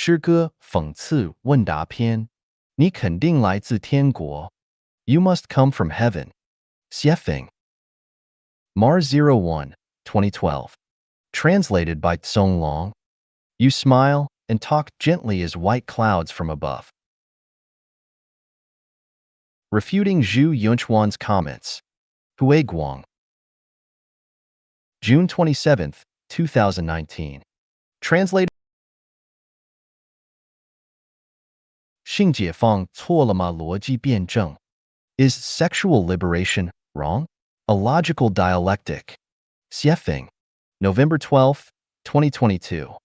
诗歌讽刺问答篇。你肯定来自天国。You must come from heaven. Xiefeng. Mars 01, 2012. Translated by Tsong Long. You smile and talk gently as white clouds from above. Refuting Zhu Yunchuan's comments. Hui Guang. June 27, 2019. Translated. 性解放错了吗？逻辑辩证 Is sexual liberation wrong? A logical dialectic. Xiefeng. November 12, 2022.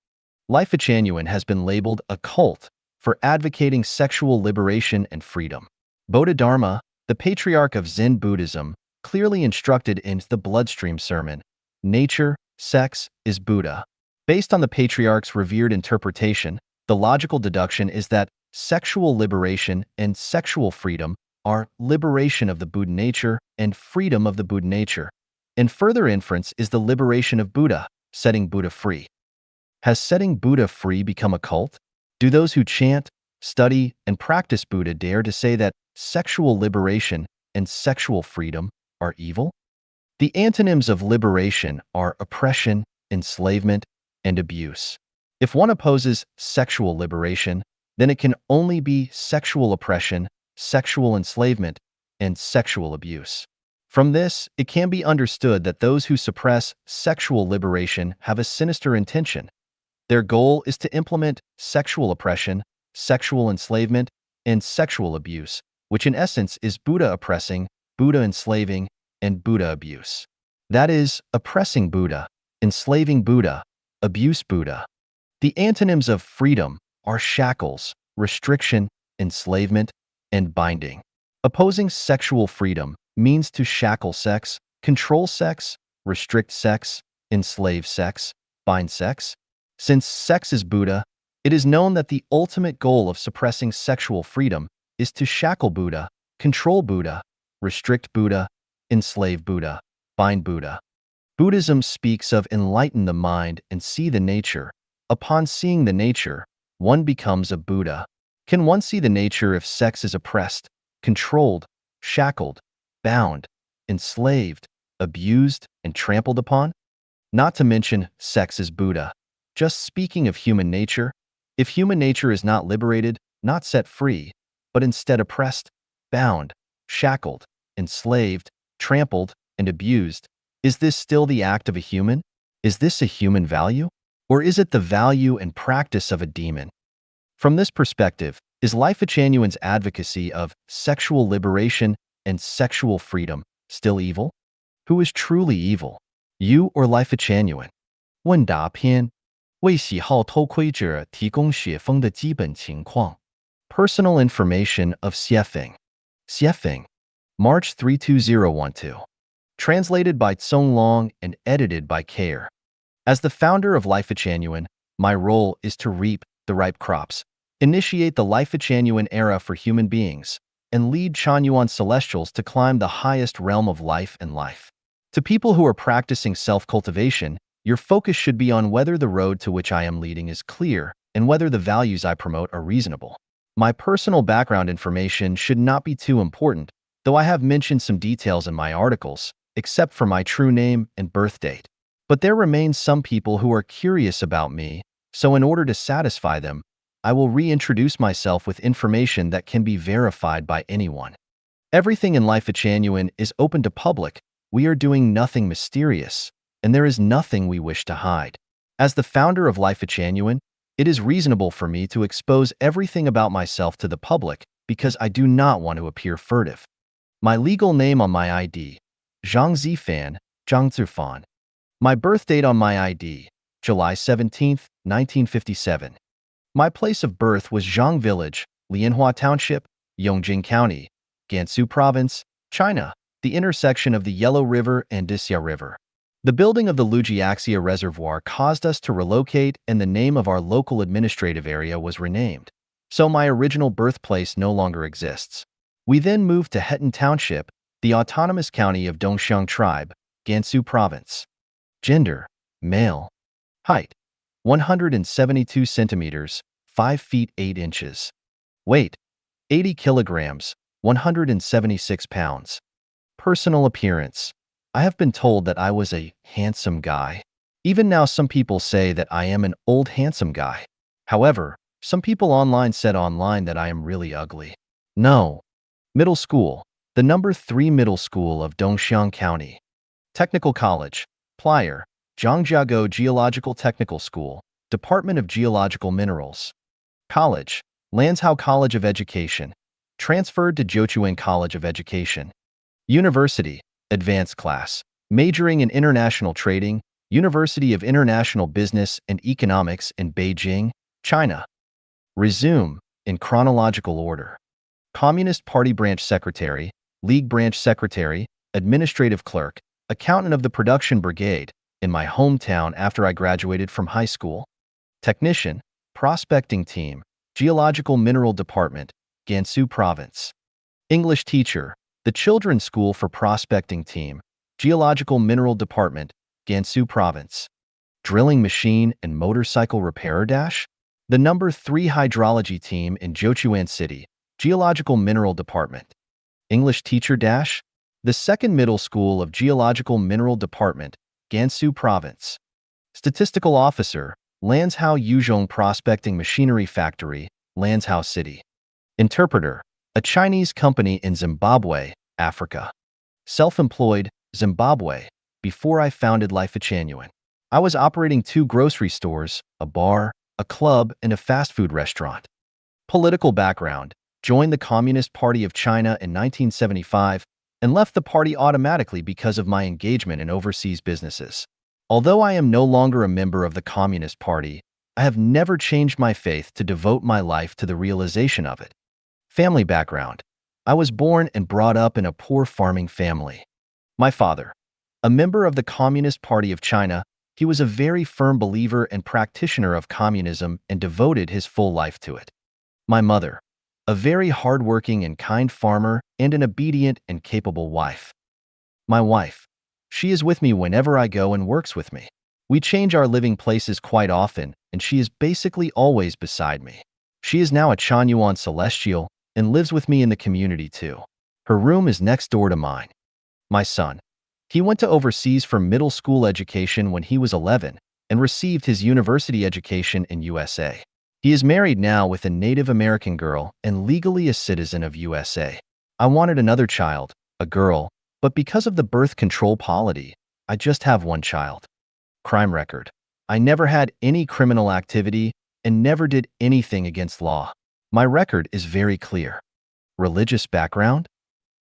Life Genuine has been labeled a cult for advocating sexual liberation and freedom. Bodhidharma, the patriarch of Zen Buddhism, clearly instructed in the Bloodstream Sermon, nature, sex, is Buddha. Based on the patriarch's revered interpretation, the logical deduction is that sexual liberation and sexual freedom are liberation of the Buddha nature and freedom of the Buddha nature. And further inference is the liberation of Buddha, setting Buddha free. Has setting Buddha free become a cult? Do those who chant, study, and practice Buddha dare to say that sexual liberation and sexual freedom are evil? The antonyms of liberation are oppression, enslavement, and abuse. If one opposes sexual liberation, then it can only be sexual oppression, sexual enslavement, and sexual abuse. From this, it can be understood that those who suppress sexual liberation have a sinister intention. Their goal is to implement sexual oppression, sexual enslavement, and sexual abuse, which in essence is Buddha oppressing, Buddha enslaving, and Buddha abuse. That is, oppressing Buddha, enslaving Buddha, abuse Buddha. The antonyms of freedom are shackles, restriction, enslavement, and binding. Opposing sexual freedom means to shackle sex, control sex, restrict sex, enslave sex, bind sex. Since sex is Buddha, it is known that the ultimate goal of suppressing sexual freedom is to shackle Buddha, control Buddha, restrict Buddha, enslave Buddha, bind Buddha. Buddhism speaks of enlighten the mind and see the nature. Upon seeing the nature, one becomes a Buddha. Can one see the nature if sex is oppressed, controlled, shackled, bound, enslaved, abused, and trampled upon? Not to mention, sex is Buddha. Just speaking of human nature, if human nature is not liberated, not set free, but instead oppressed, bound, shackled, enslaved, trampled, and abused, is this still the act of a human? Is this a human value? Or is it the value and practice of a demon? From this perspective, is Life Genuine's advocacy of sexual liberation and sexual freedom still evil? Who is truly evil? You or Life Genuine? 问答篇为喜好偷窥者提供雪峰的基本情况。Personal information of Xiefeng. Xiefeng. March 32012. Translated by Tsong Long and edited by Kair. As the founder of Life Genuine, my role is to reap the ripe crops, initiate the Life Genuine era for human beings, and lead Chanyuan Celestials to climb the highest realm of life and life. To people who are practicing self-cultivation, your focus should be on whether the road to which I am leading is clear and whether the values I promote are reasonable. My personal background information should not be too important, though I have mentioned some details in my articles, except for my true name and birth date. But there remain some people who are curious about me, so in order to satisfy them, I will reintroduce myself with information that can be verified by anyone. Everything in Life Genuine is open to public. We are doing nothing mysterious, and there is nothing we wish to hide. As the founder of Life Genuine, it is reasonable for me to expose everything about myself to the public because I do not want to appear furtive. My legal name on my ID, Zhang Zifan, Zhang Zifan. My birth date on my ID, July 17, 1957. My place of birth was Zhang Village, Lianhua Township, Yongjing County, Gansu Province, China, the intersection of the Yellow River and Disya River. The building of the Lujiaxia Reservoir caused us to relocate and the name of our local administrative area was renamed, so my original birthplace no longer exists. We then moved to Hetan Township, the autonomous county of Dongxiang Tribe, Gansu Province. Gender, male. Height, 172 centimeters, 5 feet 8 inches. Weight, 80 kilograms, 176 pounds. Personal appearance. I have been told that I was a handsome guy. Even now, some people say that I am an old handsome guy. However, some people online said that I am really ugly. No. Middle school. The number 3 middle school of Dongxiang County. Technical College. Plier. Zhangjiago Geological Technical School. Department of Geological Minerals. College. Lanzhou College of Education. Transferred to Jiuquan College of Education. University. Advanced class. Majoring in International Trading. University of International Business and Economics in Beijing, China. Resume, in chronological order. Communist Party Branch Secretary, League Branch Secretary, Administrative Clerk, Accountant of the Production Brigade, in my hometown after I graduated from high school. Technician, Prospecting Team, Geological Mineral Department, Gansu Province. English Teacher, the Children's School for Prospecting Team, Geological Mineral Department, Gansu Province. Drilling Machine and Motorcycle Repairer Dash, the number 3 Hydrology Team in Jiuquan City, Geological Mineral Department. English Teacher Dash, the 2nd Middle School of Geological Mineral Department, Gansu Province. Statistical Officer, Lanzhou Yuzhong Prospecting Machinery Factory, Lanzhou City. Interpreter, a Chinese company in Zimbabwe, Africa. Self-employed, Zimbabwe. Before I founded Life Genuine, I was operating 2 grocery stores, a bar, a club, and a fast food restaurant. Political background: joined the Communist Party of China in 1975 and left the party automatically because of my engagement in overseas businesses. Although I am no longer a member of the Communist Party, I have never changed my faith to devote my life to the realization of it. Family background: I was born and brought up in a poor farming family. My father, a member of the Communist Party of China, he was a very firm believer and practitioner of communism and devoted his full life to it. My mother, a very hardworking and kind farmer and an obedient and capable wife. My wife, she is with me whenever I go and works with me. We change our living places quite often, and she is basically always beside me. She is now a Chanyuan Celestial and lives with me in the community too. Her room is next door to mine. My son, he went to overseas for middle school education when he was 11 and received his university education in USA. He is married now with a Native American girl and legally a citizen of USA. I wanted another child, a girl, but because of the birth control policy, I just have one child. Crime record: I never had any criminal activity and never did anything against law. My record is very clear. Religious background: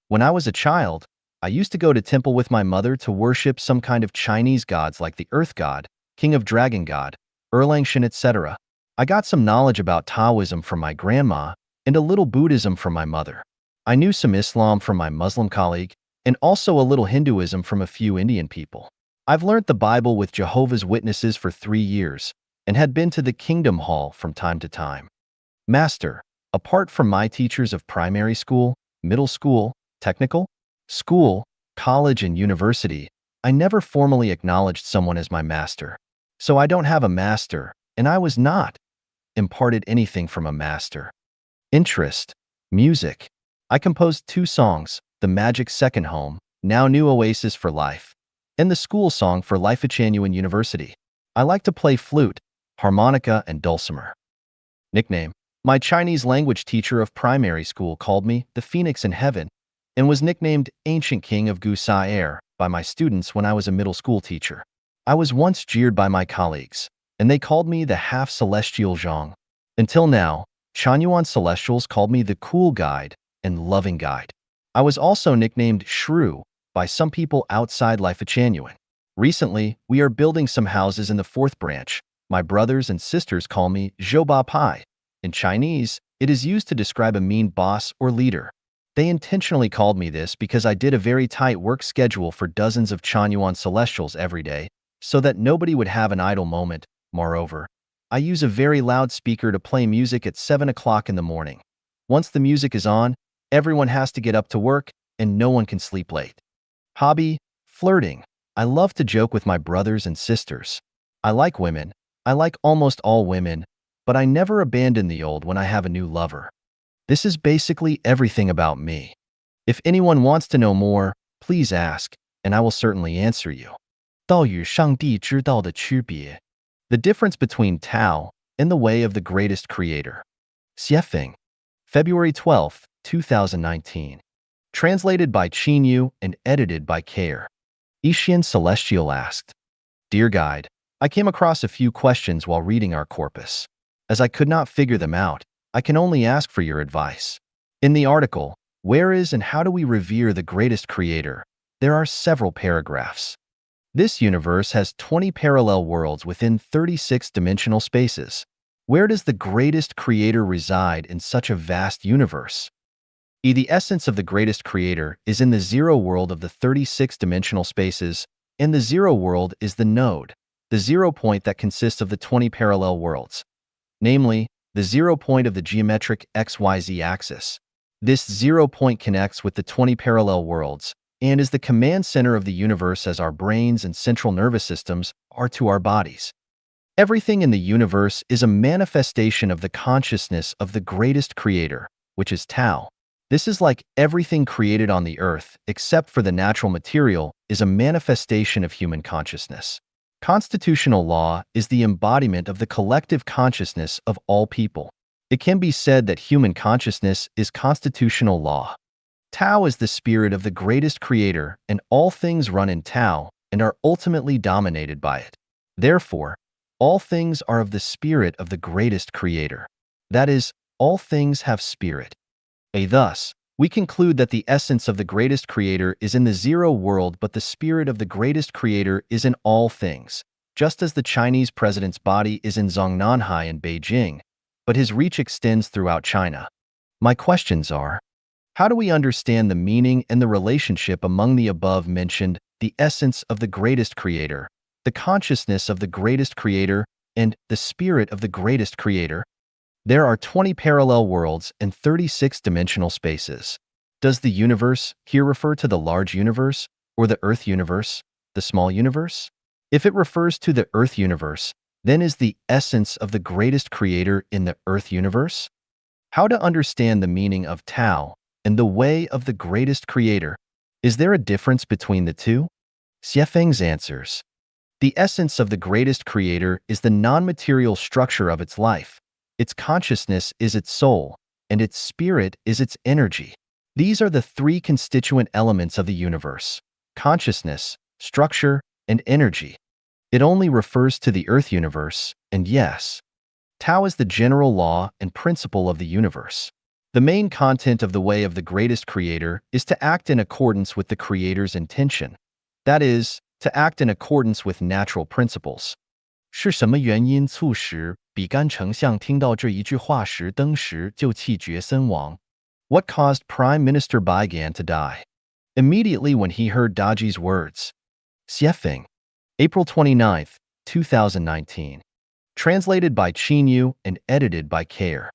when I was a child, I used to go to temple with my mother to worship some kind of Chinese gods like the Earth God, King of Dragon God, Erlangshan, etc. I got some knowledge about Taoism from my grandma and a little Buddhism from my mother. I knew some Islam from my Muslim colleague and also a little Hinduism from a few Indian people. I've learned the Bible with Jehovah's Witnesses for 3 years and had been to the Kingdom Hall from time to time. Master: apart from my teachers of primary school, middle school, technical school, college, and university, I never formally acknowledged someone as my master. So I don't have a master, and I was not imparted anything from a master. Interest: music. I composed 2 songs, The Magic Second Home, Now New Oasis for Life, and the school song for Life Genuine University. I like to play flute, harmonica, and dulcimer. Nickname: my Chinese language teacher of primary school called me the Phoenix in Heaven and was nicknamed Ancient King of Gusai Air by my students when I was a middle school teacher. I was once jeered by my colleagues, and they called me the half-celestial Zhang. Until now, Chanyuan Celestials called me the Cool Guide and Loving Guide. I was also nicknamed Shrew by some people outside Life Genuine. Recently, we are building some houses in the 4th branch. My brothers and sisters call me Zhou Ba Pai. In Chinese, it is used to describe a mean boss or leader. They intentionally called me this because I did a very tight work schedule for dozens of Chanyuan Celestials every day, so that nobody would have an idle moment. Moreover, I use a very loud speaker to play music at 7 o'clock in the morning. Once the music is on, everyone has to get up to work, and no one can sleep late. Hobby: flirting. I love to joke with my brothers and sisters. I like women. I like almost all women, but I never abandon the old when I have a new lover. This is basically everything about me. If anyone wants to know more, please ask, and I will certainly answer you. 道与上帝之道的区别 The difference between Tao and the way of the greatest creator. Xiefeng, February 12, 2019. Translated by Qin Yu and edited by Kair. Ishian Celestial asked, Dear Guide, I came across a few questions while reading our corpus. As I could not figure them out, I can only ask for your advice. In the article, Where is and How Do We Revere the Greatest Creator? There are several paragraphs. This universe has 20 parallel worlds within 36-dimensional spaces. Where does the greatest creator reside in such a vast universe? The essence of the greatest creator is in the zero world of the 36-dimensional spaces, and the zero world is the node, the 0 point that consists of the 20 parallel worlds, namely, the 0 point of the geometric XYZ axis. This 0 point connects with the 20 parallel worlds, and is the command center of the universe as our brains and central nervous systems are to our bodies. Everything in the universe is a manifestation of the consciousness of the greatest creator, which is Tao. This is like everything created on the earth, except for the natural material, is a manifestation of human consciousness. Constitutional law is the embodiment of the collective consciousness of all people. It can be said that human consciousness is constitutional law. Tao is the spirit of the greatest creator, and all things run in Tao and are ultimately dominated by it. Therefore, all things are of the spirit of the greatest creator. That is, all things have spirit. Thus, we conclude that the essence of the greatest creator is in the zero world, but the spirit of the greatest creator is in all things, just as the Chinese president's body is in Zhongnanhai in Beijing, but his reach extends throughout China. My questions are, how do we understand the meaning and the relationship among the above-mentioned, the essence of the greatest creator, the consciousness of the greatest creator, and the spirit of the greatest creator? There are 20 parallel worlds and 36-dimensional spaces. Does the universe here refer to the large universe, or the Earth universe, the small universe? If it refers to the Earth universe, then is the essence of the greatest creator in the Earth universe? How to understand the meaning of Tao and the way of the greatest creator? Is there a difference between the two? Xiefeng's answers. The essence of the greatest creator is the non-material structure of its life. Its consciousness is its soul, and its spirit is its energy. These are the three constituent elements of the universe: consciousness, structure, and energy. It only refers to the Earth universe, and yes, Tao is the general law and principle of the universe. The main content of the way of the greatest creator is to act in accordance with the creator's intention. That is, to act in accordance with natural principles. 是什么原因促使比干丞相听到这一句话时当时就气绝身亡? What caused Prime Minister Baigan to die? Immediately when he heard Daji's words. Xiefeng, April 29, 2019. Translated by Qin Yu and edited by Kair.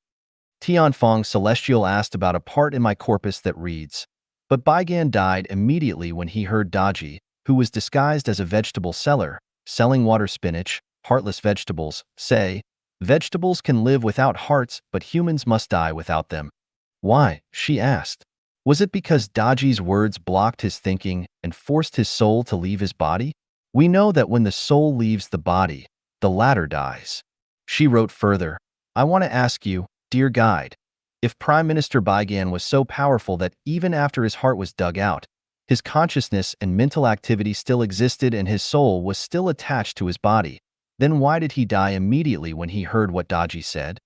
Tianfeng Celestial asked about a part in my corpus that reads, But Baigan died immediately when he heard Daji, who was disguised as a vegetable seller, selling water spinach, heartless vegetables, say, Vegetables can live without hearts, but humans must die without them. Why? She asked. Was it because Daji's words blocked his thinking and forced his soul to leave his body? We know that when the soul leaves the body, the latter dies. She wrote further, I want to ask you, dear guide, if Prime Minister Baigan was so powerful that even after his heart was dug out, his consciousness and mental activity still existed and his soul was still attached to his body, then why did he die immediately when he heard what Daji said?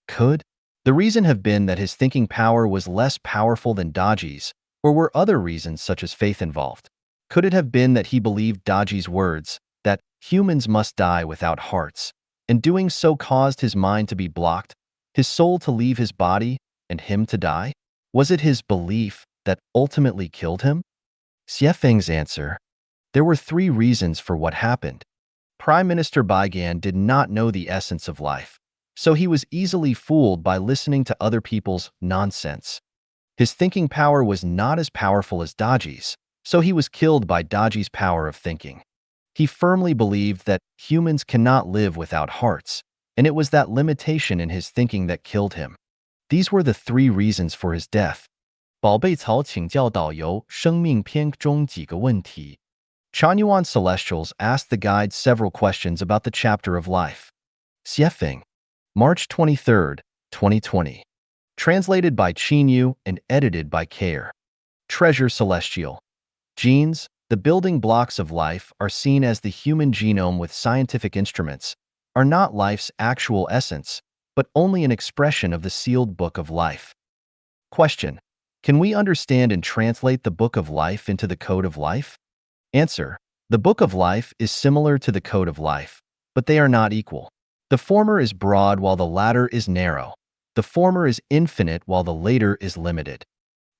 Could the reason have been that his thinking power was less powerful than Daji's, or were other reasons such as faith involved? Could it have been that he believed Daji's words, that humans must die without hearts, and doing so caused his mind to be blocked, his soul to leave his body, and him to die? Was it his belief that ultimately killed him? Xiefeng's answer. There were three reasons for what happened. Prime Minister Baigan did not know the essence of life, so he was easily fooled by listening to other people's nonsense. His thinking power was not as powerful as Daji's, so he was killed by Daji's power of thinking. He firmly believed that humans cannot live without hearts, and it was that limitation in his thinking that killed him. These were the 3 reasons for his death. 宝贝草请教导游生命篇中几个问题. Chanyuan Celestials asked the guide several questions about the chapter of life. Xiefeng, March 23, 2020. Translated by Qinyu and edited by Care. Treasure Celestial. Genes, the building blocks of life, are seen as the human genome with scientific instruments, are not life's actual essence, but only an expression of the sealed book of life. Question: can we understand and translate the book of life into the code of life? Answer: the book of life is similar to the code of life, but they are not equal. The former is broad while the latter is narrow. The former is infinite while the later is limited.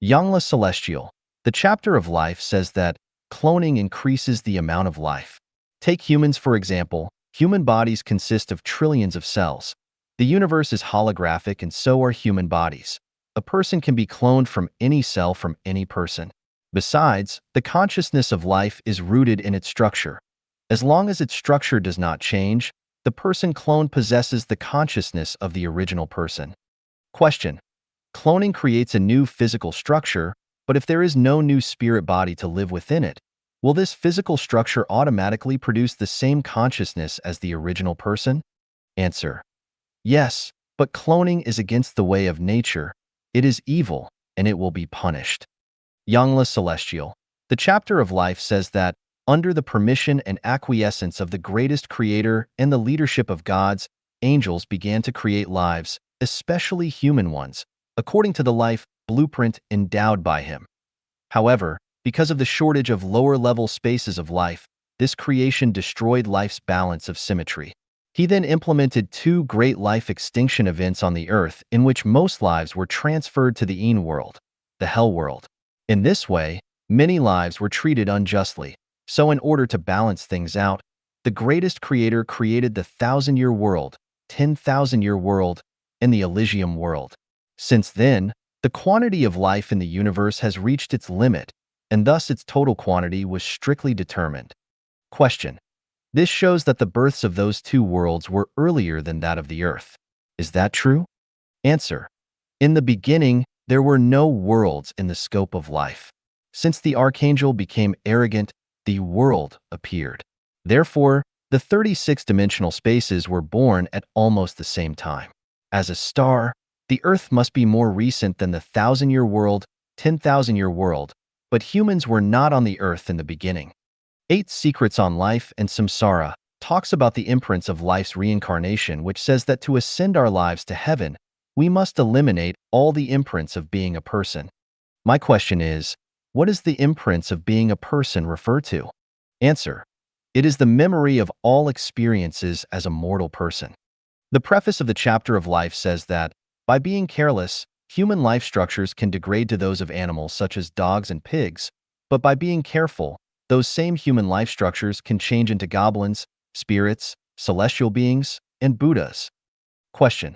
Yangla Celestial. The chapter of life says that cloning increases the amount of life. Take humans, for example. Human bodies consist of trillions of cells. The universe is holographic, and so are human bodies. A person can be cloned from any cell from any person. Besides, the consciousness of life is rooted in its structure. As long as its structure does not change, the person cloned possesses the consciousness of the original person. Question: cloning creates a new physical structure, but if there is no new spirit body to live within it, will this physical structure automatically produce the same consciousness as the original person? Answer: yes, but cloning is against the way of nature. It is evil, and it will be punished. Yangla Celestial. The chapter of life says that, under the permission and acquiescence of the greatest creator and the leadership of gods, angels began to create lives, especially human ones, according to the life blueprint endowed by him. However, because of the shortage of lower-level spaces of life, this creation destroyed life's balance of symmetry. He then implemented 2 great life extinction events on the earth in which most lives were transferred to the Een world, the Hell world. In this way, many lives were treated unjustly. So in order to balance things out, the greatest creator created the 1,000-year world, 10,000-year world, and the Elysium world. Since then, the quantity of life in the universe has reached its limit, and thus its total quantity was strictly determined. Question: this shows that the births of those 2 worlds were earlier than that of the earth. Is that true? Answer: in the beginning, there were no worlds in the scope of life. Since the archangel became arrogant, the world appeared. Therefore, the 36-dimensional spaces were born at almost the same time. As a star, the Earth must be more recent than the 1,000-year world, 10,000-year world, but humans were not on the Earth in the beginning. 8 Secrets on Life and Samsara talks about the imprints of life's reincarnation, which says that to ascend our lives to heaven, we must eliminate all the imprints of being a person. My question is, what does the imprints of being a person refer to? Answer: it is the memory of all experiences as a mortal person. The preface of the chapter of life says that, by being careless, human life structures can degrade to those of animals such as dogs and pigs, but by being careful, those same human life structures can change into goblins, spirits, celestial beings, and Buddhas. Question: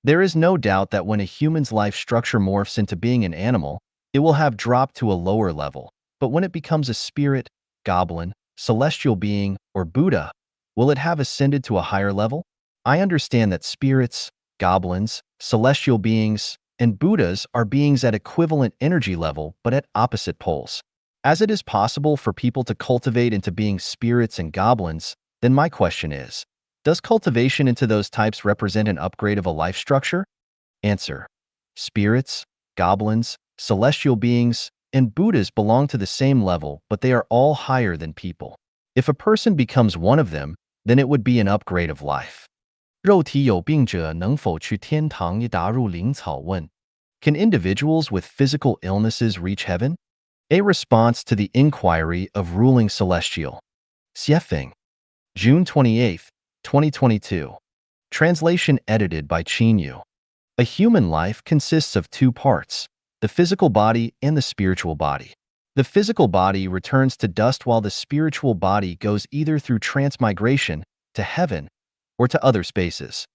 there is no doubt that when a human's life structure morphs into being an animal, it will have dropped to a lower level, but when it becomes a spirit, goblin, celestial being, or Buddha, will it have ascended to a higher level? I understand that spirits, goblins, celestial beings, and Buddhas are beings at equivalent energy level but at opposite poles. As it is possible for people to cultivate into being spirits and goblins, then my question is, does cultivation into those types represent an upgrade of a life structure? Answer: spirits, goblins, celestial beings, and Buddhas belong to the same level, but they are all higher than people. If a person becomes one of them, then it would be an upgrade of life. 肉体有病者能否去天堂也答入灵草问. Can individuals with physical illnesses reach heaven? A response to the inquiry of ruling celestial. Xiefeng, June 28, 2022. Translation edited by Qinyu. A human life consists of 2 parts, the physical body and the spiritual body. The physical body returns to dust while the spiritual body goes either through transmigration to heaven or to other spaces.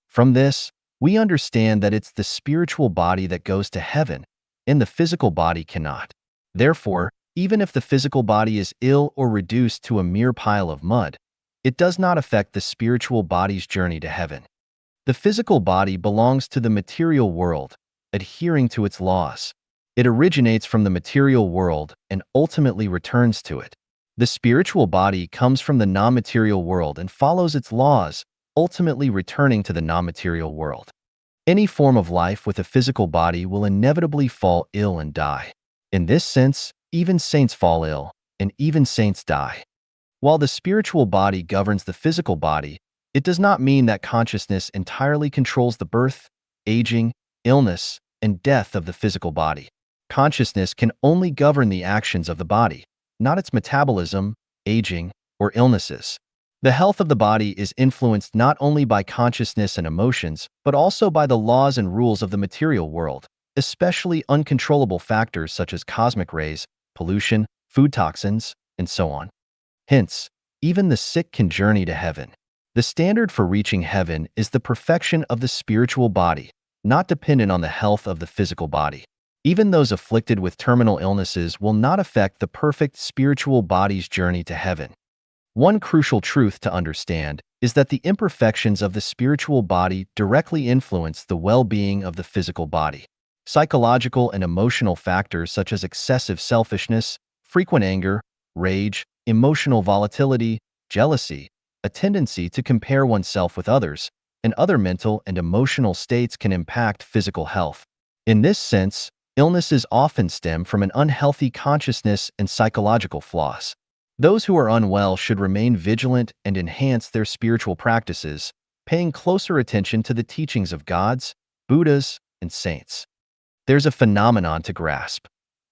From this, we understand that it's the spiritual body that goes to heaven, and the physical body cannot. Therefore, even if the physical body is ill or reduced to a mere pile of mud, it does not affect the spiritual body's journey to heaven. The physical body belongs to the material world, adhering to its laws. It originates from the material world and ultimately returns to it. The spiritual body comes from the non-material world and follows its laws, ultimately returning to the non-material world. Any form of life with a physical body will inevitably fall ill and die. In this sense, even saints fall ill, and even saints die. While the spiritual body governs the physical body, it does not mean that consciousness entirely controls the birth, aging, illness, and death of the physical body. Consciousness can only govern the actions of the body, not its metabolism, aging, or illnesses. The health of the body is influenced not only by consciousness and emotions, but also by the laws and rules of the material world, especially uncontrollable factors such as cosmic rays, pollution, food toxins, and so on. Hence, even the sick can journey to heaven. The standard for reaching heaven is the perfection of the spiritual body, not dependent on the health of the physical body. Even those afflicted with terminal illnesses will not affect the perfect spiritual body's journey to heaven. One crucial truth to understand is that the imperfections of the spiritual body directly influence the well-being of the physical body. Psychological and emotional factors such as excessive selfishness, frequent anger, rage, emotional volatility, jealousy, a tendency to compare oneself with others, and other mental and emotional states can impact physical health. In this sense, illnesses often stem from an unhealthy consciousness and psychological flaws. Those who are unwell should remain vigilant and enhance their spiritual practices, paying closer attention to the teachings of gods, Buddhas, and saints. There's a phenomenon to grasp.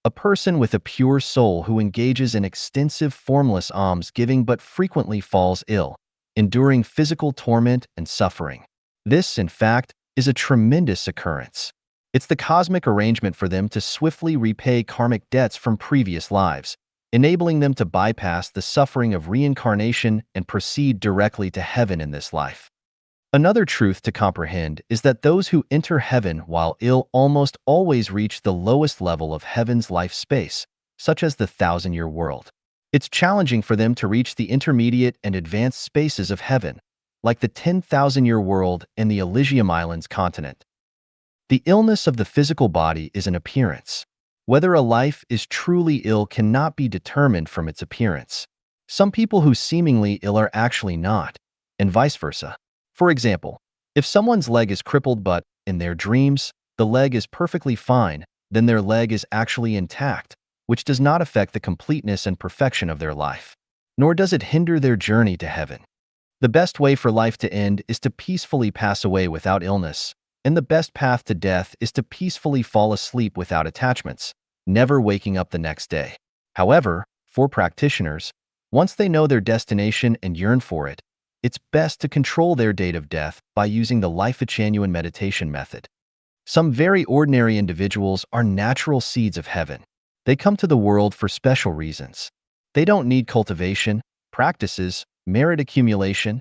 A person with a pure soul who engages in extensive formless alms-giving but frequently falls ill, enduring physical torment and suffering. This, in fact, is a tremendous occurrence. It's the cosmic arrangement for them to swiftly repay karmic debts from previous lives, enabling them to bypass the suffering of reincarnation and proceed directly to heaven in this life. Another truth to comprehend is that those who enter heaven while ill almost always reach the lowest level of heaven's life space, such as the 1,000-year world. It's challenging for them to reach the intermediate and advanced spaces of heaven, like the 10,000-year world and the Elysium Islands continent. The illness of the physical body is an appearance. Whether a life is truly ill cannot be determined from its appearance. Some people who seemingly ill are actually not, and vice versa. For example, if someone's leg is crippled but, in their dreams, the leg is perfectly fine, then their leg is actually intact, which does not affect the completeness and perfection of their life, nor does it hinder their journey to heaven. The best way for life to end is to peacefully pass away without illness, and the best path to death is to peacefully fall asleep without attachments, never waking up the next day. However, for practitioners, once they know their destination and yearn for it, it's best to control their date of death by using the Life-Genuine meditation method. Some very ordinary individuals are natural seeds of heaven. They come to the world for special reasons. They don't need cultivation, practices, merit accumulation,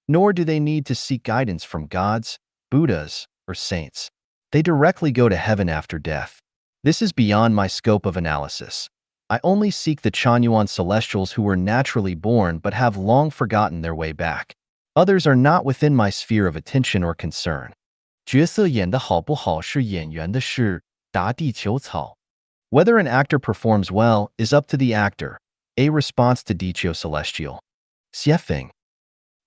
nor do they need to seek guidance from gods, Buddhas, or saints. They directly go to heaven after death. This is beyond my scope of analysis. I only seek the Chanyuan celestials who were naturally born but have long forgotten their way back. Others are not within my sphere of attention or concern. 角色演得好不好是演员的事，答地球草. Whether an actor performs well is up to the actor. A response to Dicho Celestial. Xiefeng.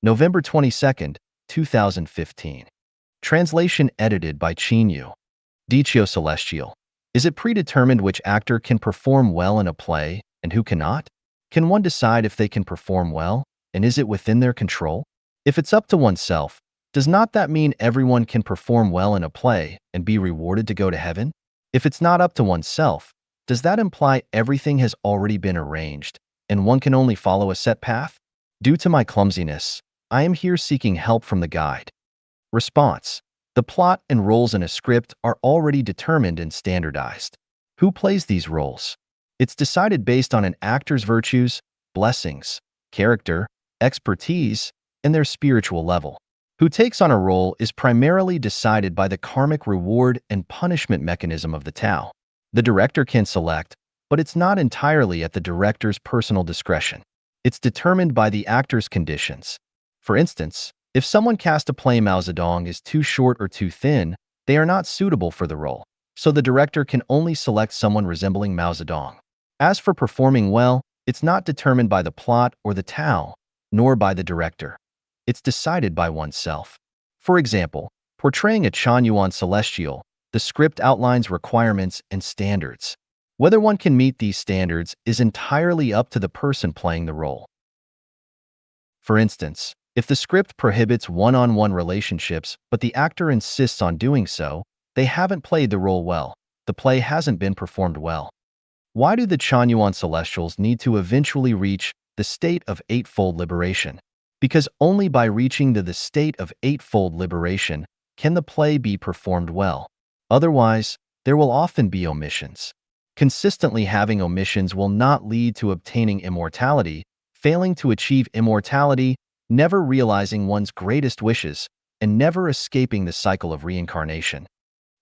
November 22nd, 2015. Translation edited by Qinyu. Dicho Celestial. Is it predetermined which actor can perform well in a play and who cannot? Can one decide if they can perform well, and is it within their control? If it's up to oneself, does not that mean everyone can perform well in a play and be rewarded to go to heaven? If it's not up to oneself, does that imply everything has already been arranged and one can only follow a set path? Due to my clumsiness, I am here seeking help from the guide. Response. The plot and roles in a script are already determined and standardized. Who plays these roles? It's decided based on an actor's virtues, blessings, character, expertise, and their spiritual level. Who takes on a role is primarily decided by the karmic reward and punishment mechanism of the Tao. The director can select, but it's not entirely at the director's personal discretion. It's determined by the actor's conditions. For instance, if someone cast to play Mao Zedong is too short or too thin, they are not suitable for the role, so the director can only select someone resembling Mao Zedong. As for performing well, it's not determined by the plot or the Tao, nor by the director. It's decided by oneself. For example, portraying a Chanyuan celestial, the script outlines requirements and standards. Whether one can meet these standards is entirely up to the person playing the role. For instance, if the script prohibits one-on-one relationships but the actor insists on doing so, they haven't played the role well. The play hasn't been performed well. Why do the Chanyuan celestials need to eventually reach the state of eightfold liberation? Because only by reaching the state of eightfold liberation can the play be performed well. Otherwise, there will often be omissions. Consistently having omissions will not lead to obtaining immortality, failing to achieve immortality, never realizing one's greatest wishes, and never escaping the cycle of reincarnation.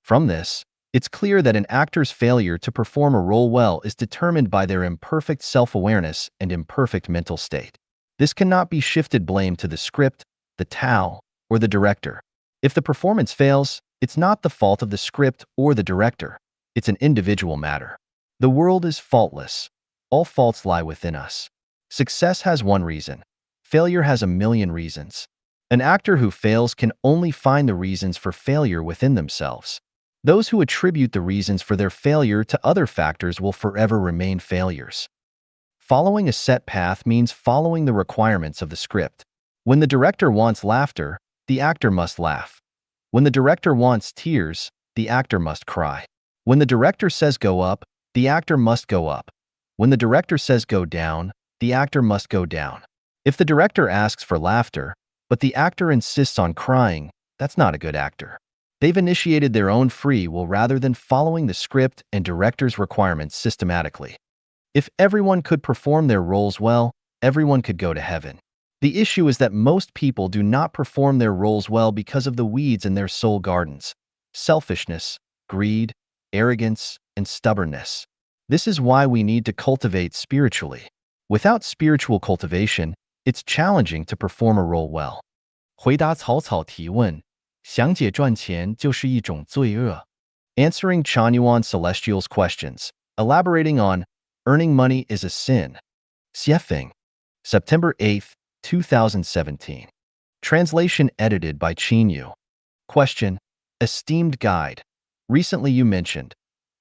From this, it's clear that an actor's failure to perform a role well is determined by their imperfect self-awareness and imperfect mental state. This cannot be shifted blame to the script, the Tao, or the director. If the performance fails, it's not the fault of the script or the director. It's an individual matter. The world is faultless. All faults lie within us. Success has one reason. Failure has a million reasons. An actor who fails can only find the reasons for failure within themselves. Those who attribute the reasons for their failure to other factors will forever remain failures. Following a set path means following the requirements of the script. When the director wants laughter, the actor must laugh. When the director wants tears, the actor must cry. When the director says go up, the actor must go up. When the director says go down, the actor must go down. If the director asks for laughter, but the actor insists on crying, that's not a good actor. They've initiated their own free will rather than following the script and director's requirements systematically. If everyone could perform their roles well, everyone could go to heaven. The issue is that most people do not perform their roles well because of the weeds in their soul gardens: selfishness, greed, arrogance, and stubbornness. This is why we need to cultivate spiritually. Without spiritual cultivation, it's challenging to perform a role well. 回答草草提问，想姐赚钱就是一种罪恶。Answering Chanyuan Celestial's questions, elaborating on earning money is a sin. Xiefeng, September 8, 2017. Translation edited by Chinyu. Question: Esteemed guide, recently you mentioned,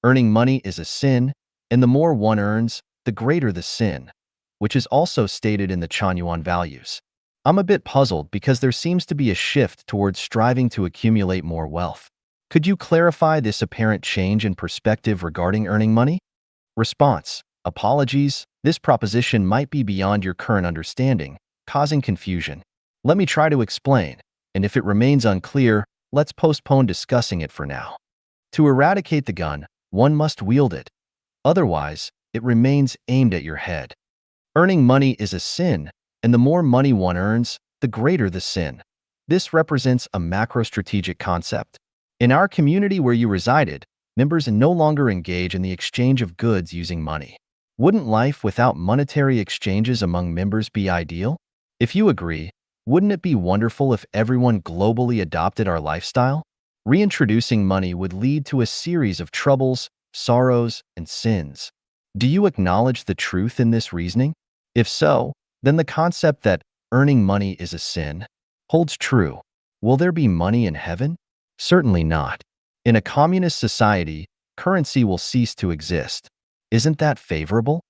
earning money is a sin, and the more one earns, the greater the sin, which is also stated in the Chanyuan values. I'm a bit puzzled because there seems to be a shift towards striving to accumulate more wealth. Could you clarify this apparent change in perspective regarding earning money? Response: Apologies, this proposition might be beyond your current understanding, causing confusion. Let me try to explain, and if it remains unclear, let's postpone discussing it for now. To eradicate the gun, one must wield it. Otherwise, it remains aimed at your head. Earning money is a sin, and the more money one earns, the greater the sin. This represents a macro-strategic concept. In our community where you resided, members no longer engage in the exchange of goods using money. Wouldn't life without monetary exchanges among members be ideal? If you agree, wouldn't it be wonderful if everyone globally adopted our lifestyle? Reintroducing money would lead to a series of troubles, sorrows, and sins. Do you acknowledge the truth in this reasoning? If so, then the concept that earning money is a sin holds true. Will there be money in heaven? Certainly not. In a communist society, currency will cease to exist. Isn't that favorable?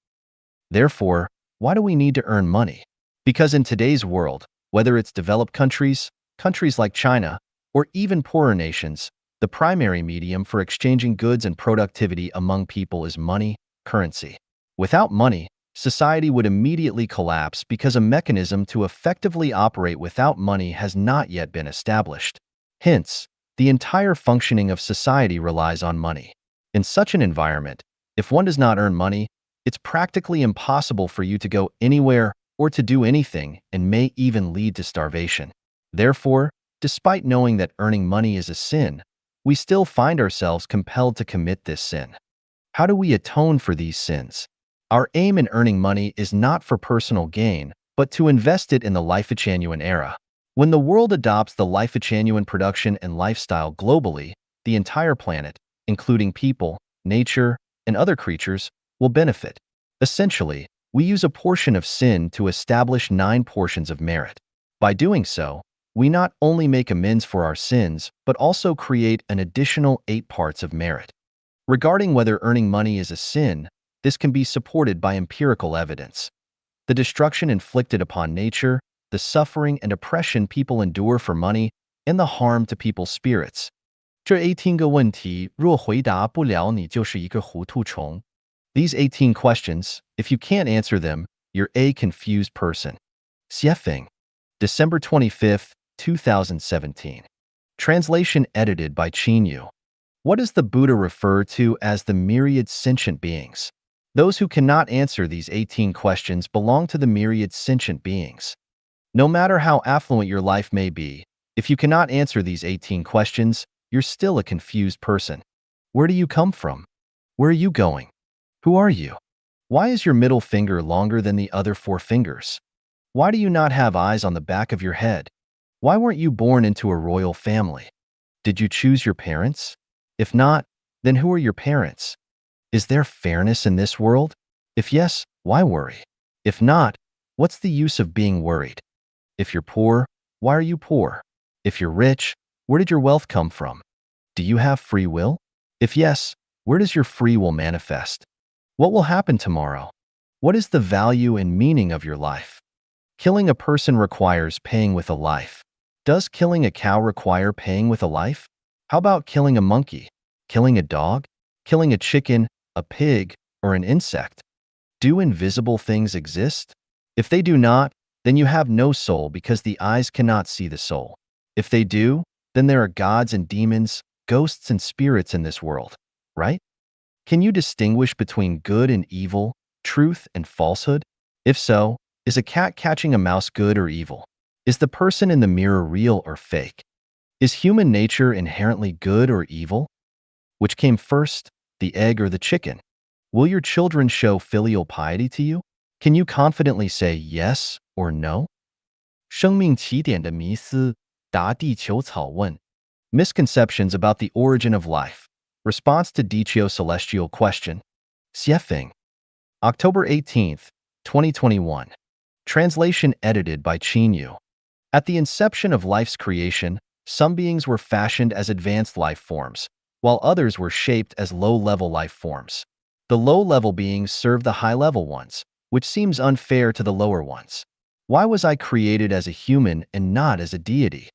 Therefore, why do we need to earn money? Because in today's world, whether it's developed countries, countries like China, or even poorer nations, the primary medium for exchanging goods and productivity among people is money, currency. Without money, society would immediately collapse because a mechanism to effectively operate without money has not yet been established. Hence, the entire functioning of society relies on money. In such an environment, if one does not earn money, it's practically impossible for you to go anywhere or to do anything, and may even lead to starvation. Therefore, despite knowing that earning money is a sin, we still find ourselves compelled to commit this sin. How do we atone for these sins? Our aim in earning money is not for personal gain, but to invest it in the life-genuine era. When the world adopts the life-genuine production and lifestyle globally, the entire planet, including people, nature, and other creatures, will benefit. Essentially, we use a portion of sin to establish 9 portions of merit. By doing so, we not only make amends for our sins, but also create an additional 8 parts of merit. Regarding whether earning money is a sin, this can be supported by empirical evidence. The destruction inflicted upon nature, the suffering and oppression people endure for money, and the harm to people's spirits. 这18个问题，若回答不了你就是一个糊涂虫。These 18 questions, if you can't answer them, you're a confused person. Xiefeng, December 25, 2017. Translation edited by Qinyu. What does the Buddha refer to as the myriad sentient beings? Those who cannot answer these 18 questions belong to the myriad sentient beings. No matter how affluent your life may be, if you cannot answer these 18 questions, you're still a confused person. Where do you come from? Where are you going? Who are you? Why is your middle finger longer than the other 4 fingers? Why do you not have eyes on the back of your head? Why weren't you born into a royal family? Did you choose your parents? If not, then who are your parents? Is there fairness in this world? If yes, why worry? If not, what's the use of being worried? If you're poor, why are you poor? If you're rich, where did your wealth come from? Do you have free will? If yes, where does your free will manifest? What will happen tomorrow? What is the value and meaning of your life? Killing a person requires paying with a life. Does killing a cow require paying with a life? How about killing a monkey? Killing a dog? Killing a chicken, a pig, or an insect? Do invisible things exist? If they do not, then you have no soul because the eyes cannot see the soul. If they do, then there are gods and demons, ghosts and spirits in this world, right? Can you distinguish between good and evil, truth and falsehood? If so, is a cat catching a mouse good or evil? Is the person in the mirror real or fake? Is human nature inherently good or evil? Which came first, the egg or the chicken? Will your children show filial piety to you? Can you confidently say yes or no? 生命起点的迷思，答地球草问 Misconceptions about the origin of life. Response to Dicho celestial question. Xiefeng. October 18th, 2021. Translation edited by Qinyu. At the inception of life's creation, some beings were fashioned as advanced life forms, while others were shaped as low-level life forms. The low-level beings serve the high-level ones, which seems unfair to the lower ones. Why was I created as a human and not as a deity?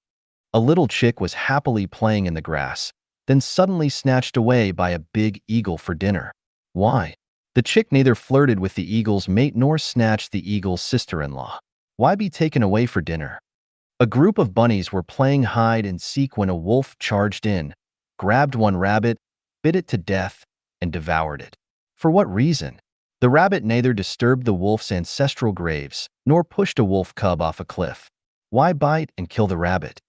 A little chick was happily playing in the grass, then suddenly snatched away by a big eagle for dinner. Why? The chick neither flirted with the eagle's mate nor snatched the eagle's sister-in-law. Why be taken away for dinner? A group of bunnies were playing hide and seek when a wolf charged in, grabbed one rabbit, bit it to death, and devoured it. For what reason? The rabbit neither disturbed the wolf's ancestral graves, nor pushed a wolf cub off a cliff. Why bite and kill the rabbit?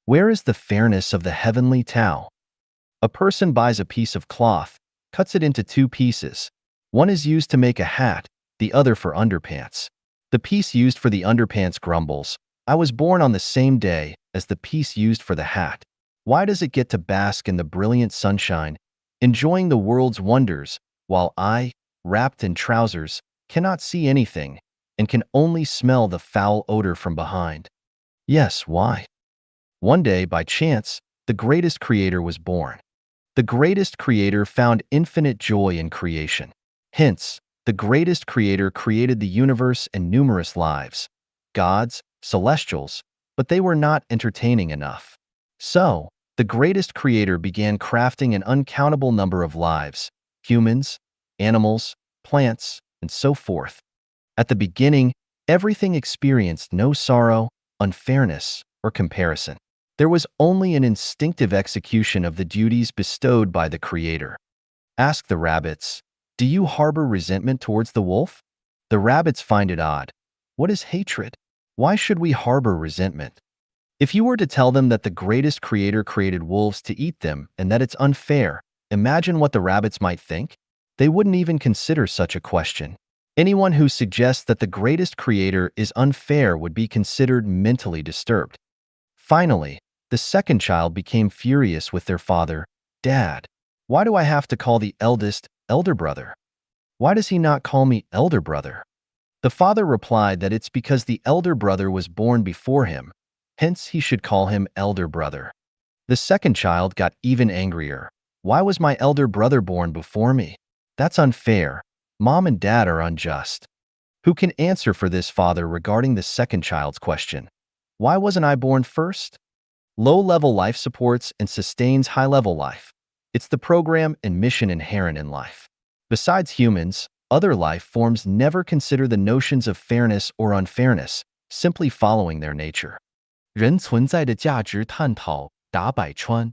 Where is the fairness of the heavenly Tao? A person buys a piece of cloth, cuts it into 2 pieces. One is used to make a hat, the other for underpants. The piece used for the underpants grumbles, I was born on the same day as the piece used for the hat. Why does it get to bask in the brilliant sunshine, enjoying the world's wonders, while I, wrapped in trousers, cannot see anything and can only smell the foul odor from behind? Yes, why? One day, by chance, the greatest creator was born. The greatest creator found infinite joy in creation. Hence, the greatest creator created the universe and numerous lives, gods, celestials, but they were not entertaining enough. So, the greatest creator began crafting an uncountable number of lives, humans, animals, plants, and so forth. At the beginning, everything experienced no sorrow, unfairness, or comparison. There was only an instinctive execution of the duties bestowed by the Creator. Ask the rabbits, do you harbor resentment towards the wolf? The rabbits find it odd. What is hatred? Why should we harbor resentment? If you were to tell them that the greatest creator created wolves to eat them and that it's unfair, imagine what the rabbits might think. They wouldn't even consider such a question. Anyone who suggests that the greatest creator is unfair would be considered mentally disturbed. Finally, the second child became furious with their father. Dad, why do I have to call the eldest elder brother? Why does he not call me elder brother? The father replied that it's because the elder brother was born before him, hence he should call him elder brother. The second child got even angrier. Why was my elder brother born before me? That's unfair. Mom and dad are unjust. Who can answer for this father regarding the second child's question? Why wasn't I born first? Low-level life supports and sustains high-level life. It's the program and mission inherent in life. Besides humans, other life forms never consider the notions of fairness or unfairness, simply following their nature. 人存在的价值探讨答百川。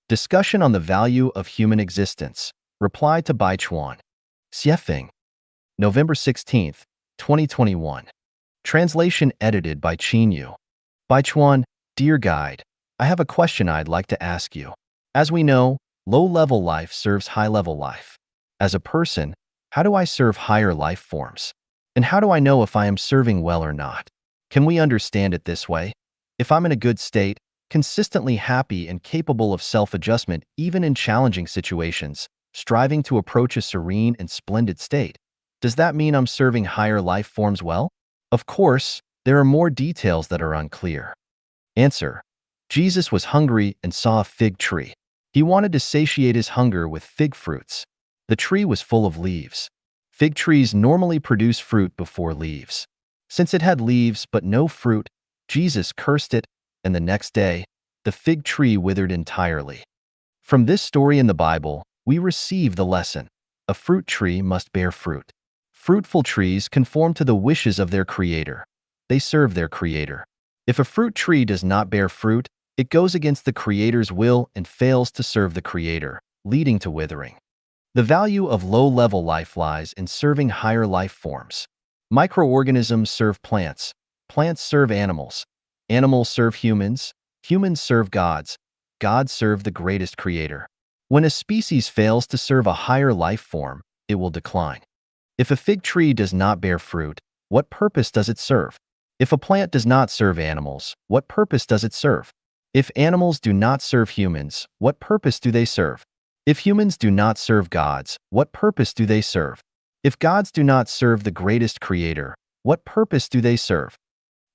Discussion on the value of human existence. Reply to Bai Chuan. Xiefeng. November 16th, 2021. Translation edited by Qin Yu. Bai Chuan, dear guide, I have a question I'd like to ask you. As we know, low-level life serves high-level life. As a person, how do I serve higher life forms? And how do I know if I am serving well or not? Can we understand it this way? If I'm in a good state, consistently happy and capable of self-adjustment even in challenging situations, striving to approach a serene and splendid state, does that mean I'm serving higher life forms well? Of course, there are more details that are unclear. Answer. Jesus was hungry and saw a fig tree. He wanted to satiate his hunger with fig fruits. The tree was full of leaves. Fig trees normally produce fruit before leaves. Since it had leaves but no fruit, Jesus cursed it, and the next day, the fig tree withered entirely. From this story in the Bible, we receive the lesson. A fruit tree must bear fruit. Fruitful trees conform to the wishes of their creator. They serve their creator. If a fruit tree does not bear fruit, it goes against the creator's will and fails to serve the creator, leading to withering. The value of low-level life lies in serving higher life forms. Microorganisms serve plants. Plants serve animals. Animals serve humans. Humans serve gods. Gods serve the greatest creator. When a species fails to serve a higher life form, it will decline. If a fig tree does not bear fruit, what purpose does it serve? If a plant does not serve animals, what purpose does it serve? If animals do not serve humans, what purpose do they serve? If humans do not serve gods, what purpose do they serve? If gods do not serve the greatest creator, what purpose do they serve?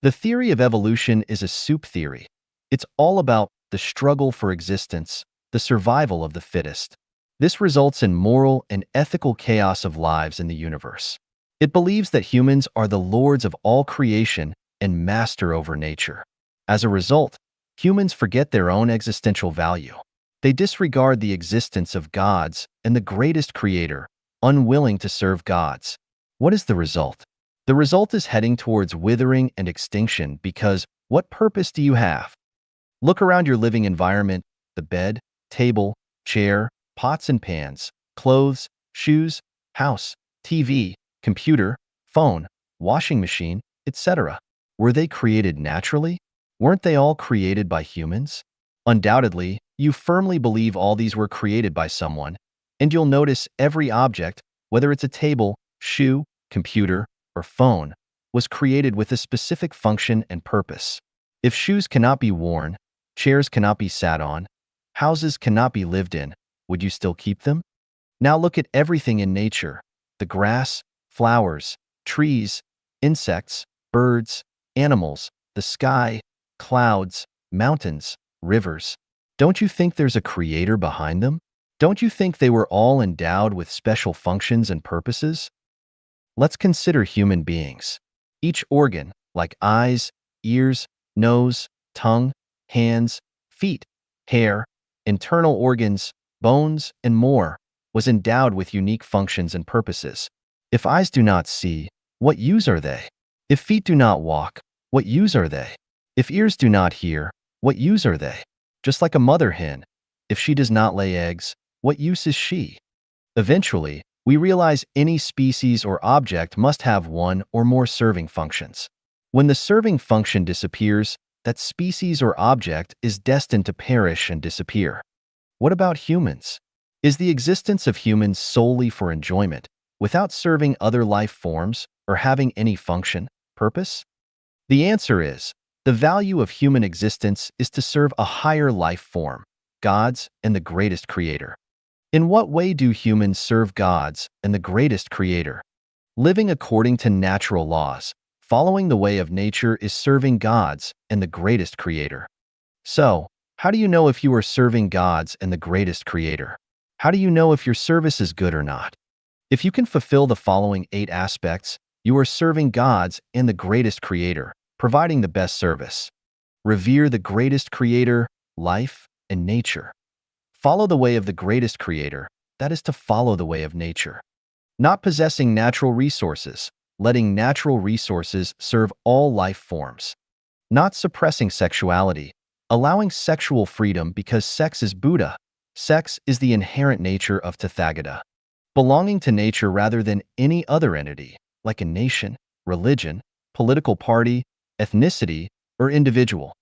The theory of evolution is a soup theory. It's all about the struggle for existence, the survival of the fittest. This results in moral and ethical chaos of lives in the universe. It believes that humans are the lords of all creation and master over nature. As a result, humans forget their own existential value. They disregard the existence of gods and the greatest creator, unwilling to serve gods. What is the result? The result is heading towards withering and extinction because what purpose do you have? Look around your living environment, the bed, table, chair, pots and pans, clothes, shoes, house, TV, computer, phone, washing machine, etc. Were they created naturally? Weren't they all created by humans? Undoubtedly, you firmly believe all these were created by someone, and you'll notice every object, whether it's a table, shoe, computer, or phone, was created with a specific function and purpose. If shoes cannot be worn, chairs cannot be sat on, houses cannot be lived in, would you still keep them? Now look at everything in nature: the grass, flowers, trees, insects, birds, animals, the sky, clouds, mountains, rivers. Don't you think there's a creator behind them? Don't you think they were all endowed with special functions and purposes? Let's consider human beings. Each organ, like eyes, ears, nose, tongue, hands, feet, hair, internal organs, bones, and more, was endowed with unique functions and purposes. If eyes do not see, what use are they? If feet do not walk, what use are they? If ears do not hear, what use are they? Just like a mother hen, if she does not lay eggs, what use is she? Eventually, we realize any species or object must have one or more serving functions. When the serving function disappears, that species or object is destined to perish and disappear. What about humans? Is the existence of humans solely for enjoyment, without serving other life forms or having any function, purpose? The answer is, the value of human existence is to serve a higher life form, God's and the greatest creator. In what way do humans serve God's and the greatest creator? Living according to natural laws, following the way of nature is serving God's and the greatest creator. So, how do you know if you are serving God's and the greatest creator? How do you know if your service is good or not? If you can fulfill the following 8 aspects, you are serving God's and the greatest creator, providing the best service. Revere the greatest creator, life, and nature. Follow the way of the greatest creator, that is to follow the way of nature. Not possessing natural resources, letting natural resources serve all life forms. Not suppressing sexuality, allowing sexual freedom because sex is Buddha. Sex is the inherent nature of Tathagata. Belonging to nature rather than any other entity, like a nation, religion, political party, ethnicity, or individual.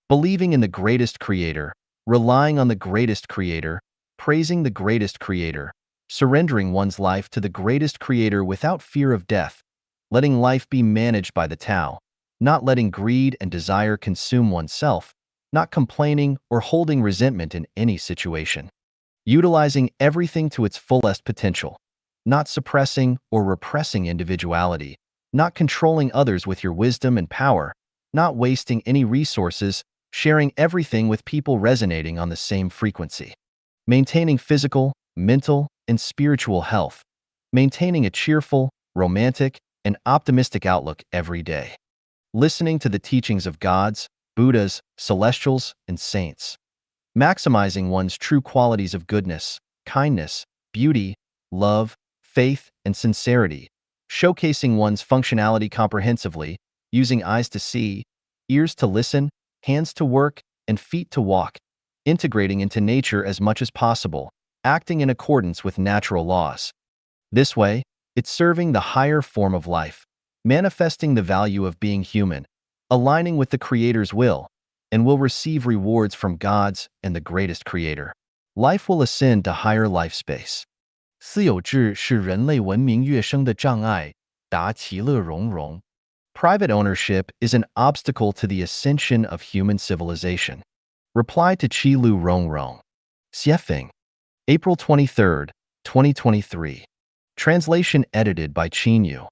Believing in the greatest creator, relying on the greatest creator, praising the greatest creator, surrendering one's life to the greatest creator without fear of death, letting life be managed by the Tao, not letting greed and desire consume oneself, not complaining or holding resentment in any situation. Utilizing everything to its fullest potential, not suppressing or repressing individuality, not controlling others with your wisdom and power, not wasting any resources, sharing everything with people resonating on the same frequency. Maintaining physical, mental, and spiritual health. Maintaining a cheerful, romantic, and optimistic outlook every day. Listening to the teachings of gods, Buddhas, celestials, and saints. Maximizing one's true qualities of goodness, kindness, beauty, love, faith, and sincerity. Showcasing one's functionality comprehensively, using eyes to see, ears to listen, hands to work, and feet to walk. Integrating into nature as much as possible, acting in accordance with natural laws. This way, it's serving the higher form of life, manifesting the value of being human, aligning with the Creator's will, and will receive rewards from God's and the greatest creator. Life will ascend to higher life space. 私有制是人类文明跃升的障碍，达其乐融融。Private ownership is an obstacle to the ascension of human civilization. Reply to Qi Lu Rong Rong. Xiefeng. April 23, 2023. Translation edited by Qin Yu.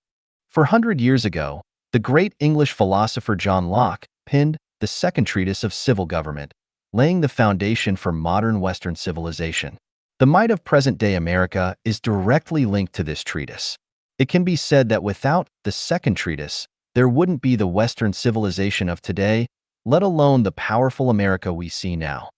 400 years ago, the great English philosopher John Locke penned the second treatise of civil government, laying the foundation for modern Western civilization. The might of present-day America is directly linked to this treatise. It can be said that without the second treatise, there wouldn't be the Western civilization of today, let alone the powerful America we see now.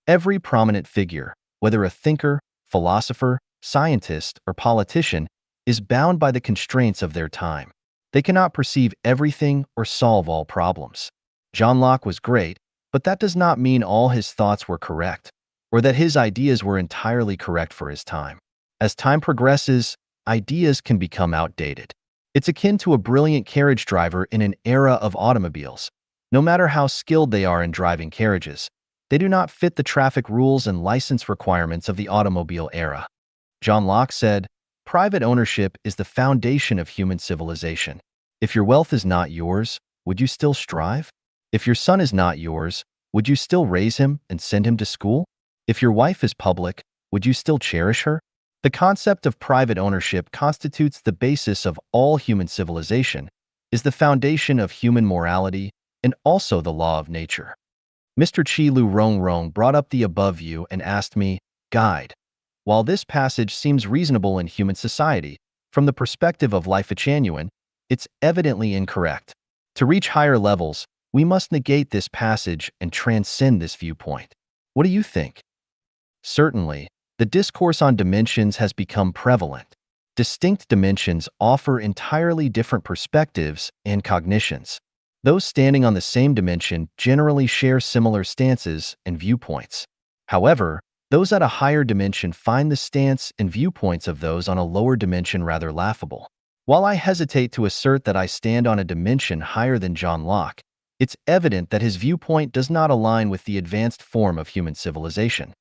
Every prominent figure, whether a thinker, philosopher, scientist, or politician, is bound by the constraints of their time. They cannot perceive everything or solve all problems. John Locke was great, but that does not mean all his thoughts were correct, or that his ideas were entirely correct for his time. As time progresses, ideas can become outdated. It's akin to a brilliant carriage driver in an era of automobiles. No matter how skilled they are in driving carriages, they do not fit the traffic rules and license requirements of the automobile era. John Locke said, "Private ownership is the foundation of human civilization. If your wealth is not yours, would you still strive? If your son is not yours, would you still raise him and send him to school? If your wife is public, would you still cherish her?" The concept of private ownership constitutes the basis of all human civilization, is the foundation of human morality, and also the law of nature. Mr. Qi Lu Rong Rong brought up the above view and asked me, "Guide, while this passage seems reasonable in human society, from the perspective of Life Genuine, it's evidently incorrect. To reach higher levels, we must negate this passage and transcend this viewpoint. What do you think?" Certainly, the discourse on dimensions has become prevalent. Distinct dimensions offer entirely different perspectives and cognitions. Those standing on the same dimension generally share similar stances and viewpoints. However, those at a higher dimension find the stance and viewpoints of those on a lower dimension rather laughable. While I hesitate to assert that I stand on a dimension higher than John Locke, it's evident that his viewpoint does not align with the advanced form of human civilization.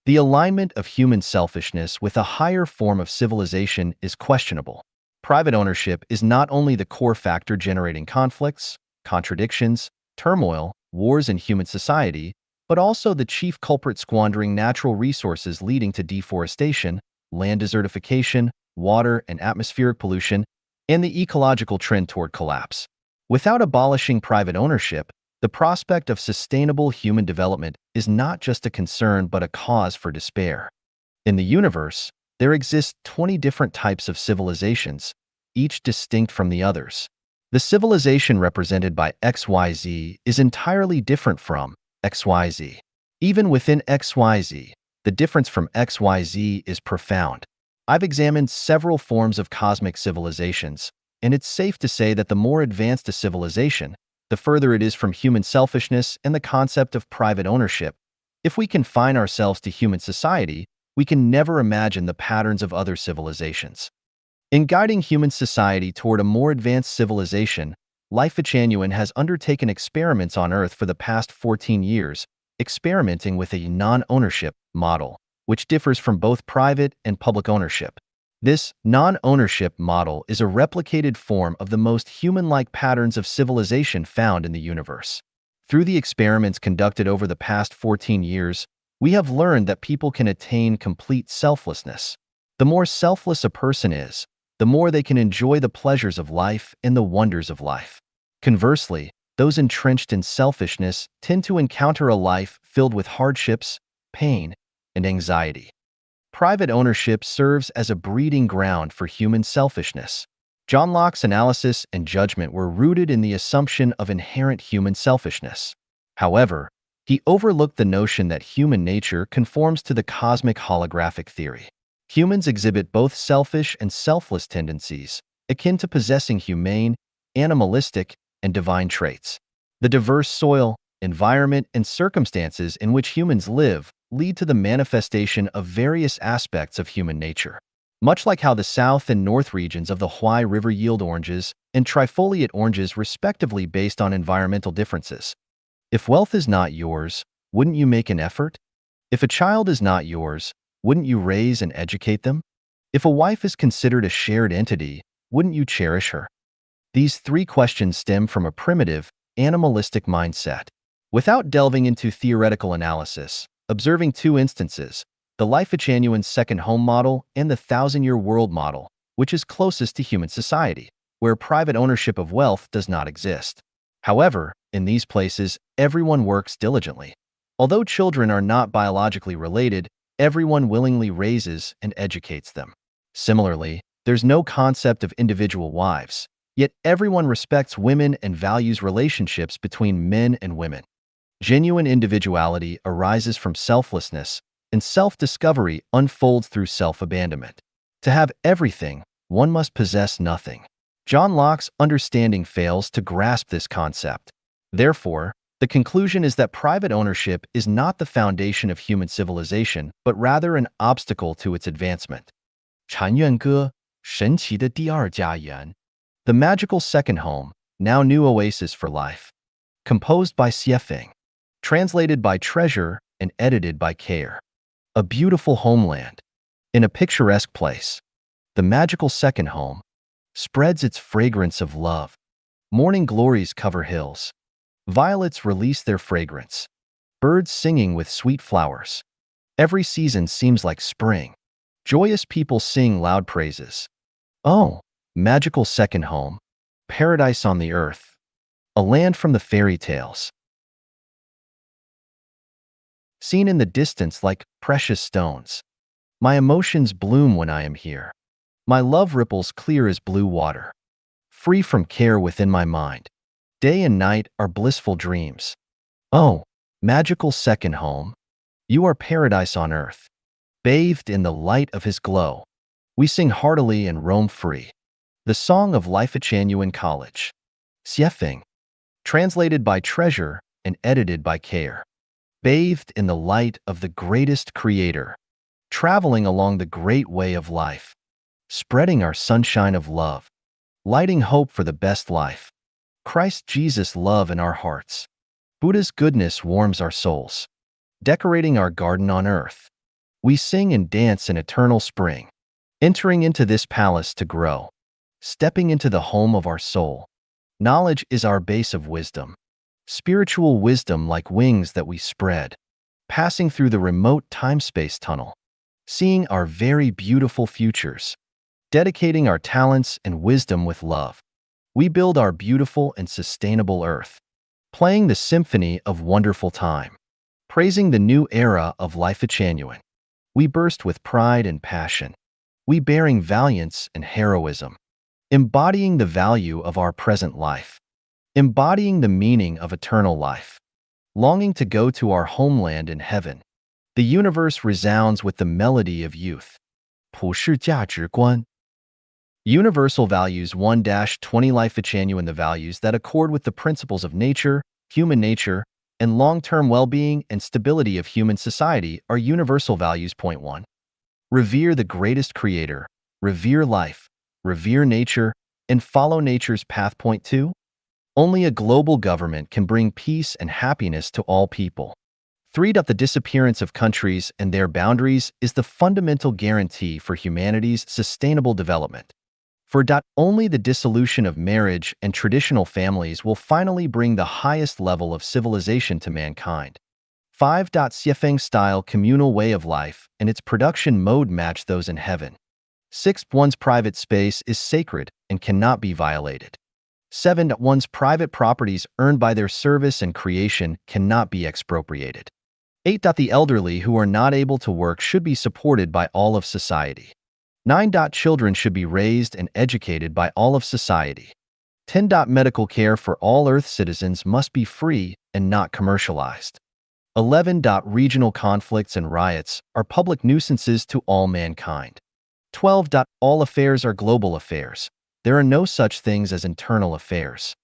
The alignment of human selfishness with a higher form of civilization is questionable. Private ownership is not only the core factor generating conflicts, contradictions, turmoil, wars in human society, but also the chief culprit squandering natural resources leading to deforestation, land desertification, water and atmospheric pollution, and the ecological trend toward collapse. Without abolishing private ownership, the prospect of sustainable human development is not just a concern but a cause for despair. In the universe, there exist 20 different types of civilizations, each distinct from the others. The civilization represented by XYZ is entirely different from XYZ. Even within XYZ, the difference from XYZ is profound. I've examined several forms of cosmic civilizations, and it's safe to say that the more advanced a civilization, the further it is from human selfishness and the concept of private ownership. If we confine ourselves to human society, we can never imagine the patterns of other civilizations. In guiding human society toward a more advanced civilization, Life Genuine has undertaken experiments on Earth for the past 14 years, experimenting with a non-ownership model, which differs from both private and public ownership. This non-ownership model is a replicated form of the most human-like patterns of civilization found in the universe. Through the experiments conducted over the past 14 years, we have learned that people can attain complete selflessness. The more selfless a person is, the more they can enjoy the pleasures of life and the wonders of life. Conversely, those entrenched in selfishness tend to encounter a life filled with hardships, pain, and anxiety. Private ownership serves as a breeding ground for human selfishness. John Locke's analysis and judgment were rooted in the assumption of inherent human selfishness. However, he overlooked the notion that human nature conforms to the cosmic holographic theory. Humans exhibit both selfish and selfless tendencies, akin to possessing humane, animalistic, and divine traits. The diverse soil, environment, and circumstances in which humans live lead to the manifestation of various aspects of human nature. Much like how the south and north regions of the Huai River yield oranges and trifoliate oranges respectively based on environmental differences. If wealth is not yours, wouldn't you make an effort? If a child is not yours, wouldn't you raise and educate them? If a wife is considered a shared entity, wouldn't you cherish her? These three questions stem from a primitive, animalistic mindset. Without delving into theoretical analysis, observing two instances, the Life Genuine second home model and the thousand-year world model, which is closest to human society, where private ownership of wealth does not exist. However, in these places, everyone works diligently. Although children are not biologically related, everyone willingly raises and educates them. Similarly, there's no concept of individual wives, yet everyone respects women and values relationships between men and women. Genuine individuality arises from selflessness, and self-discovery unfolds through self-abandonment. To have everything, one must possess nothing. John Locke's understanding fails to grasp this concept. Therefore, the conclusion is that private ownership is not the foundation of human civilization, but rather an obstacle to its advancement. 禅院歌，神奇的第二家园. The magical second home, now new oasis for life. Composed by Xiefeng. Translated by Treasure and edited by Care. A beautiful homeland. In a picturesque place. The magical second home spreads its fragrance of love. Morning glories cover hills. Violets release their fragrance. Birds singing with sweet flowers. Every season seems like spring. Joyous people sing loud praises. Oh, magical second home. Paradise on the earth. A land from the fairy tales. Seen in the distance like precious stones. My emotions bloom when I am here. My love ripples clear as blue water. Free from care within my mind. Day and night are blissful dreams. Oh, magical second home. You are paradise on earth. Bathed in the light of his glow. We sing heartily and roam free. The Song of Life at Genuine College. Xiefeng. Translated by Treasure and edited by Care. Bathed in the light of the greatest creator. Traveling along the great way of life. Spreading our sunshine of love. Lighting hope for the best life. Christ Jesus' love in our hearts. Buddha's goodness warms our souls. Decorating our garden on earth. We sing and dance in eternal spring, entering into this palace to grow, stepping into the home of our soul. Knowledge is our base of wisdom. Spiritual wisdom like wings that we spread, passing through the remote time-space tunnel, seeing our very beautiful futures, dedicating our talents and wisdom with love. We build our beautiful and sustainable earth, playing the symphony of wonderful time, praising the new era of life genuine. We burst with pride and passion. We bearing valiance and heroism, embodying the value of our present life, embodying the meaning of eternal life, longing to go to our homeland in heaven. The universe resounds with the melody of youth. 普世价值观 Universal Values 1-20 Life genuine the values that accord with the principles of nature, human nature, and long-term well-being and stability of human society are universal values. Point 1. Revere the greatest creator, revere life, revere nature, and follow nature's path. Point 2. Only a global government can bring peace and happiness to all people. 3. The disappearance of countries and their boundaries is the fundamental guarantee for humanity's sustainable development. 4. Only the dissolution of marriage and traditional families will finally bring the highest level of civilization to mankind. 5. Xiefeng-style communal way of life and its production mode match those in heaven. 6. One's private space is sacred and cannot be violated. 7. One's private properties earned by their service and creation cannot be expropriated. 8. The elderly who are not able to work should be supported by all of society. 9. Children should be raised and educated by all of society. 10. Medical care for all Earth citizens must be free and not commercialized. 11. Regional conflicts and riots are public nuisances to all mankind. 12. All affairs are global affairs. There are no such things as internal affairs.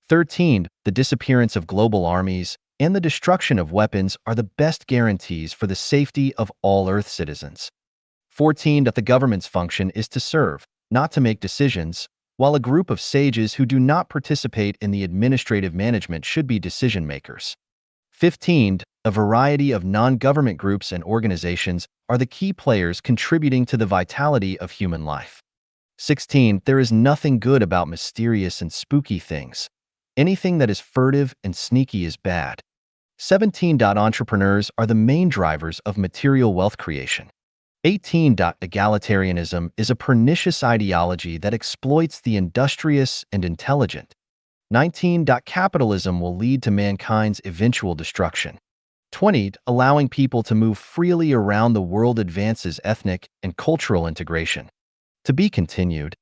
13. The disappearance of global armies and the destruction of weapons are the best guarantees for the safety of all Earth citizens. 14. The government's function is to serve, not to make decisions, while a group of sages who do not participate in the administrative management should be decision makers. 15. A variety of non-government groups and organizations are the key players contributing to the vitality of human life. 16. There is nothing good about mysterious and spooky things. Anything that is furtive and sneaky is bad. 17. Entrepreneurs are the main drivers of material wealth creation. 18. Egalitarianism is a pernicious ideology that exploits the industrious and intelligent. 19. Capitalism will lead to mankind's eventual destruction. 20. Allowing people to move freely around the world advances ethnic and cultural integration. To be continued.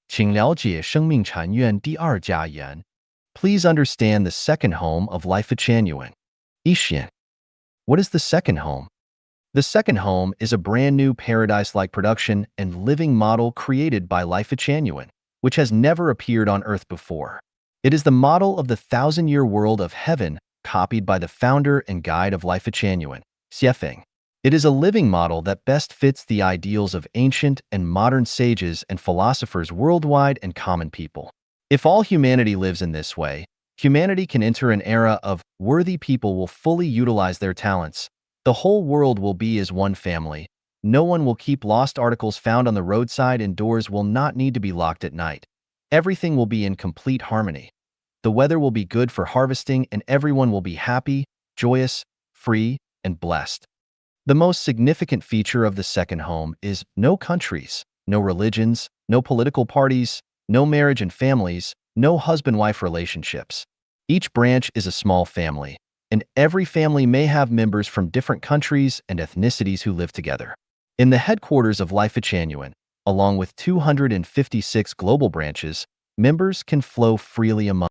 请了解生命禅院第二家言. Please understand the second home of life genuine. 一线. What is the second home? The second home is a brand new paradise-like production and living model created by life genuine, which has never appeared on Earth before. It is the model of the 1,000-year world of heaven copied by the founder and guide of life genuine, Xiefeng. It is a living model that best fits the ideals of ancient and modern sages and philosophers worldwide and common people. If all humanity lives in this way, humanity can enter an era of worthy people will fully utilize their talents. The whole world will be as one family. No one will keep lost articles found on the roadside and doors will not need to be locked at night. Everything will be in complete harmony. The weather will be good for harvesting and everyone will be happy, joyous, free, and blessed. The most significant feature of the second home is no countries, no religions, no political parties, no marriage and families, no husband-wife relationships. Each branch is a small family, and every family may have members from different countries and ethnicities who live together. In the headquarters of Life Genuine, along with 256 global branches, members can flow freely among